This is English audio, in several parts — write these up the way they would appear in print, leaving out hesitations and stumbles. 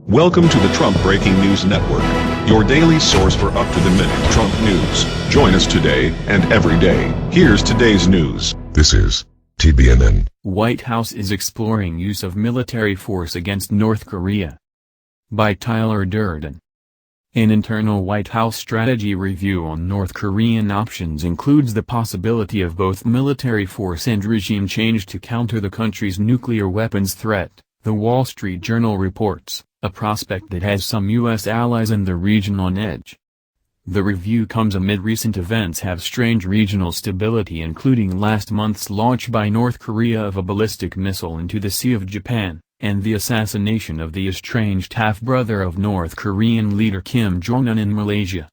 Welcome to the Trump Breaking News Network, your daily source for up-to-the-minute Trump news. Join us today and every day. Here's today's news. This is TBNN. White House is exploring use of military force against North Korea. By Tyler Durden. An internal White House strategy review on North Korean options includes the possibility of both military force and regime change to counter the country's nuclear weapons threat, The Wall Street Journal reports, a prospect that has some U.S. allies in the region on edge. The review comes amid recent events have strained regional stability, including last month's launch by North Korea of a ballistic missile into the Sea of Japan, and the assassination of the estranged half-brother of North Korean leader Kim Jong Un in Malaysia.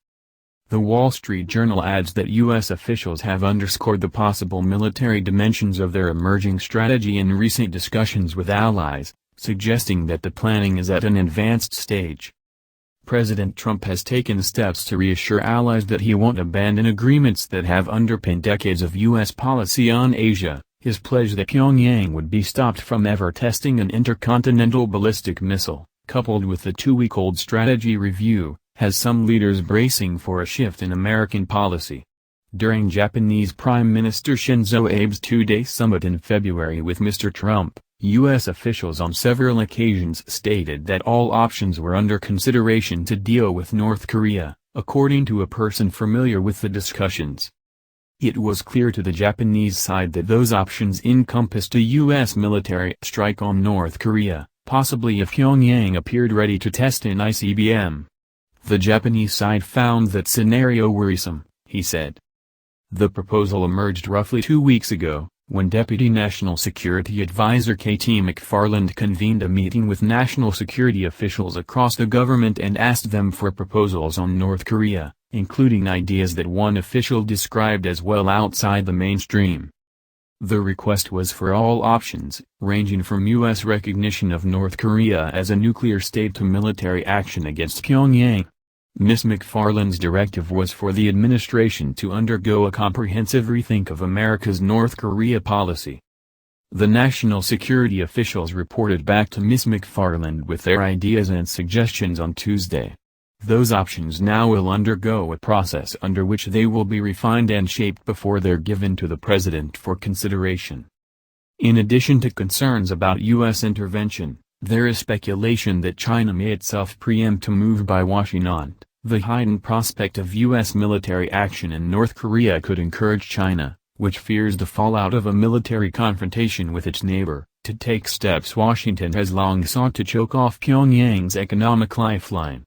The Wall Street Journal adds that U.S. officials have underscored the possible military dimensions of their emerging strategy in recent discussions with allies, suggesting that the planning is at an advanced stage. President Trump has taken steps to reassure allies that he won't abandon agreements that have underpinned decades of U.S. policy on Asia. His pledge that Pyongyang would be stopped from ever testing an intercontinental ballistic missile, coupled with the two-week-old strategy review, has some leaders bracing for a shift in American policy. During Japanese Prime Minister Shinzo Abe's two-day summit in February with Mr. Trump, U.S. officials on several occasions stated that all options were under consideration to deal with North Korea, according to a person familiar with the discussions. It was clear to the Japanese side that those options encompassed a U.S. military strike on North Korea, possibly if Pyongyang appeared ready to test an ICBM. The Japanese side found that scenario worrisome, he said. The proposal emerged roughly 2 weeks ago, when Deputy National Security Advisor K.T. McFarland convened a meeting with national security officials across the government and asked them for proposals on North Korea, including ideas that one official described as well outside the mainstream. The request was for all options, ranging from U.S. recognition of North Korea as a nuclear state to military action against Pyongyang. Ms. McFarland's directive was for the administration to undergo a comprehensive rethink of America's North Korea policy. The national security officials reported back to Ms. McFarland with their ideas and suggestions on Tuesday. Those options now will undergo a process under which they will be refined and shaped before they're given to the president for consideration. In addition to concerns about U.S. intervention, there is speculation that China may itself preempt a move by Washington. The heightened prospect of U.S. military action in North Korea could encourage China, which fears the fallout of a military confrontation with its neighbor, to take steps Washington has long sought to choke off Pyongyang's economic lifeline.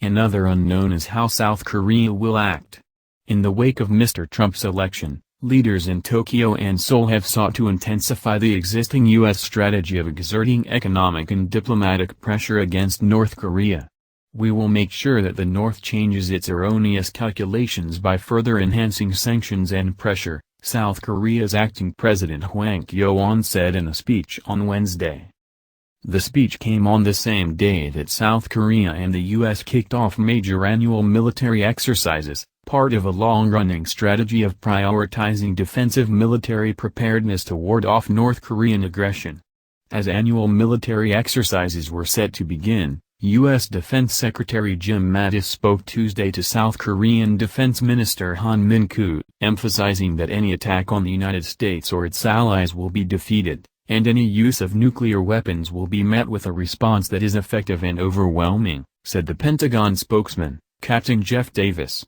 Another unknown is how South Korea will act. In the wake of Mr. Trump's election, leaders in Tokyo and Seoul have sought to intensify the existing U.S. strategy of exerting economic and diplomatic pressure against North Korea. We will make sure that the North changes its erroneous calculations by further enhancing sanctions and pressure, South Korea's acting President Hwang Kyo-ahn said in a speech on Wednesday. The speech came on the same day that South Korea and the U.S. kicked off major annual military exercises, part of a long-running strategy of prioritizing defensive military preparedness to ward off North Korean aggression. As annual military exercises were set to begin, U.S. Defense Secretary Jim Mattis spoke Tuesday to South Korean Defense Minister Han Min-koo, emphasizing that any attack on the United States or its allies will be defeated, and any use of nuclear weapons will be met with a response that is effective and overwhelming, said the Pentagon spokesman, Captain Jeff Davis.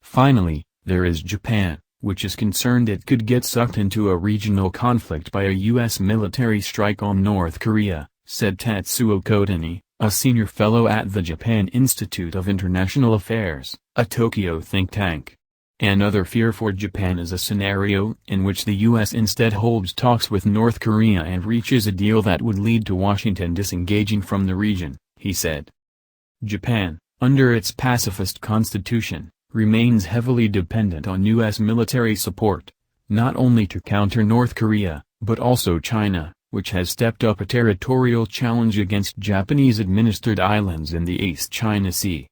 Finally, there is Japan, which is concerned it could get sucked into a regional conflict by a U.S. military strike on North Korea, said Tatsuo Kotani, a senior fellow at the Japan Institute of International Affairs, a Tokyo think tank. Another fear for Japan is a scenario in which the U.S. instead holds talks with North Korea and reaches a deal that would lead to Washington disengaging from the region, he said. Japan, under its pacifist constitution, remains heavily dependent on U.S. military support, not only to counter North Korea, but also China, which has stepped up a territorial challenge against Japanese-administered islands in the East China Sea.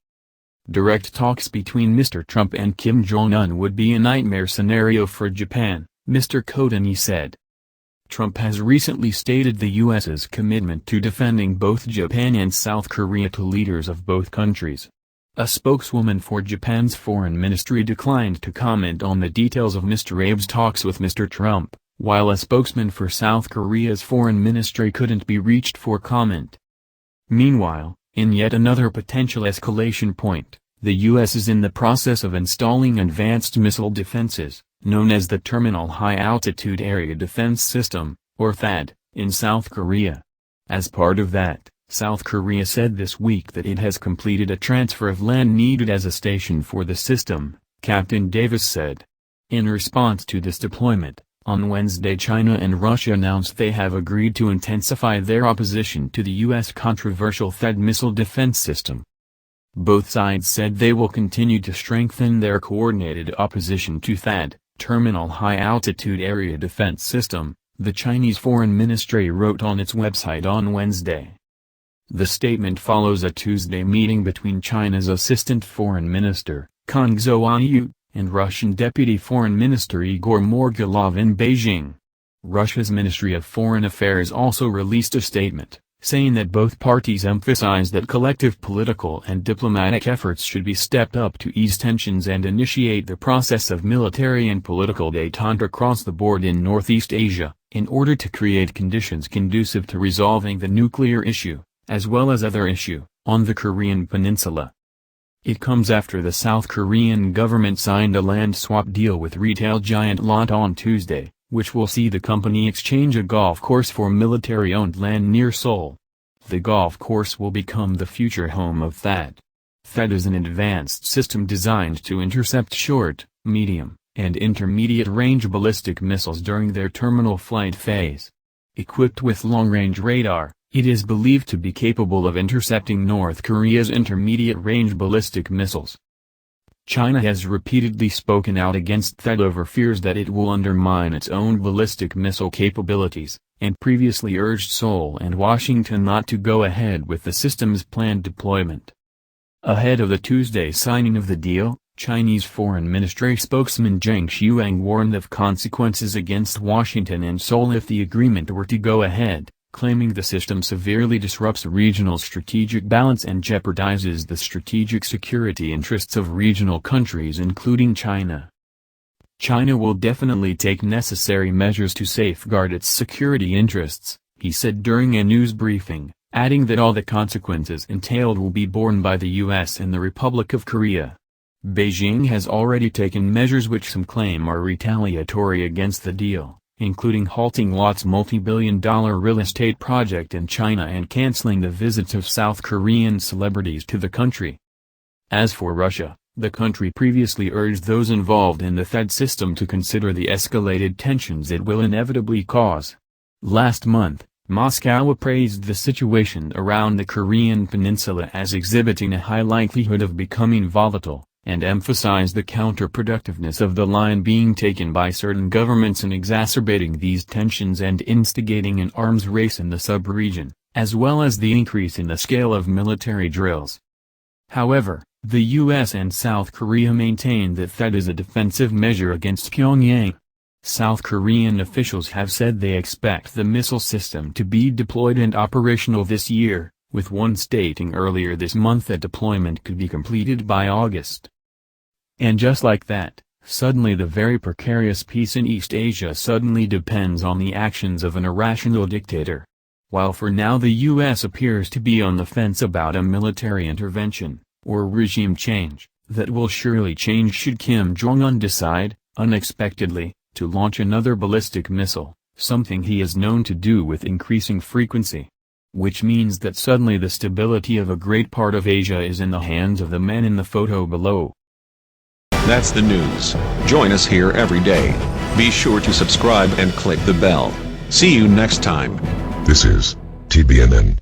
Direct talks between Mr. Trump and Kim Jong Un would be a nightmare scenario for Japan, Mr. Kotani said. Trump has recently stated the U.S.'s commitment to defending both Japan and South Korea to leaders of both countries. A spokeswoman for Japan's foreign ministry declined to comment on the details of Mr. Abe's talks with Mr. Trump, while a spokesman for South Korea's foreign ministry couldn't be reached for comment. Meanwhile, in yet another potential escalation point, the U.S. is in the process of installing advanced missile defenses, known as the Terminal High Altitude Area Defense System, or THAAD, in South Korea. As part of that, South Korea said this week that it has completed a transfer of land needed as a station for the system, Captain Davis said. In response to this deployment, on Wednesday China and Russia announced they have agreed to intensify their opposition to the U.S. controversial THAAD missile defense system. Both sides said they will continue to strengthen their coordinated opposition to THAAD, Terminal High Altitude Area Defense System, the Chinese Foreign Ministry wrote on its website on Wednesday. The statement follows a Tuesday meeting between China's Assistant Foreign Minister, Kang Zhou, and Russian Deputy Foreign Minister Igor Morgulov in Beijing. Russia's Ministry of Foreign Affairs also released a statement, saying that both parties emphasized that collective political and diplomatic efforts should be stepped up to ease tensions and initiate the process of military and political détente across the board in Northeast Asia, in order to create conditions conducive to resolving the nuclear issue, as well as other issues, on the Korean peninsula. It comes after the South Korean government signed a land swap deal with retail giant Lot on Tuesday, which will see the company exchange a golf course for military-owned land near Seoul. The golf course will become the future home of THAAD. THAAD is an advanced system designed to intercept short, medium, and intermediate-range ballistic missiles during their terminal flight phase. Equipped with long-range radar, it is believed to be capable of intercepting North Korea's intermediate-range ballistic missiles. China has repeatedly spoken out against THAAD over fears that it will undermine its own ballistic missile capabilities, and previously urged Seoul and Washington not to go ahead with the system's planned deployment. Ahead of the Tuesday signing of the deal, Chinese Foreign Ministry spokesman Zheng Xuang warned of consequences against Washington and Seoul if the agreement were to go ahead, claiming the system severely disrupts regional strategic balance and jeopardizes the strategic security interests of regional countries including China. China will definitely take necessary measures to safeguard its security interests, he said during a news briefing, adding that all the consequences entailed will be borne by the U.S. and the Republic of Korea. Beijing has already taken measures which some claim are retaliatory against the deal, including halting Lot's multi-billion-dollar real estate project in China and canceling the visits of South Korean celebrities to the country. As for Russia, the country previously urged those involved in the THAAD system to consider the escalated tensions it will inevitably cause. Last month, Moscow appraised the situation around the Korean peninsula as exhibiting a high likelihood of becoming volatile, and emphasized the counterproductiveness of the line being taken by certain governments in exacerbating these tensions and instigating an arms race in the sub-region, as well as the increase in the scale of military drills. However, the U.S. and South Korea maintain that THAAD is a defensive measure against Pyongyang. South Korean officials have said they expect the missile system to be deployed and operational this year, with one stating earlier this month that deployment could be completed by August. And just like that, suddenly the very precarious peace in East Asia suddenly depends on the actions of an irrational dictator. While for now the U.S. appears to be on the fence about a military intervention, or regime change, that will surely change should Kim Jong Un decide, unexpectedly, to launch another ballistic missile, something he is known to do with increasing frequency. Which means that suddenly the stability of a great part of Asia is in the hands of the man in the photo below. That's the news. Join us here every day. Be sure to subscribe and click the bell. See you next time. This is TBNN.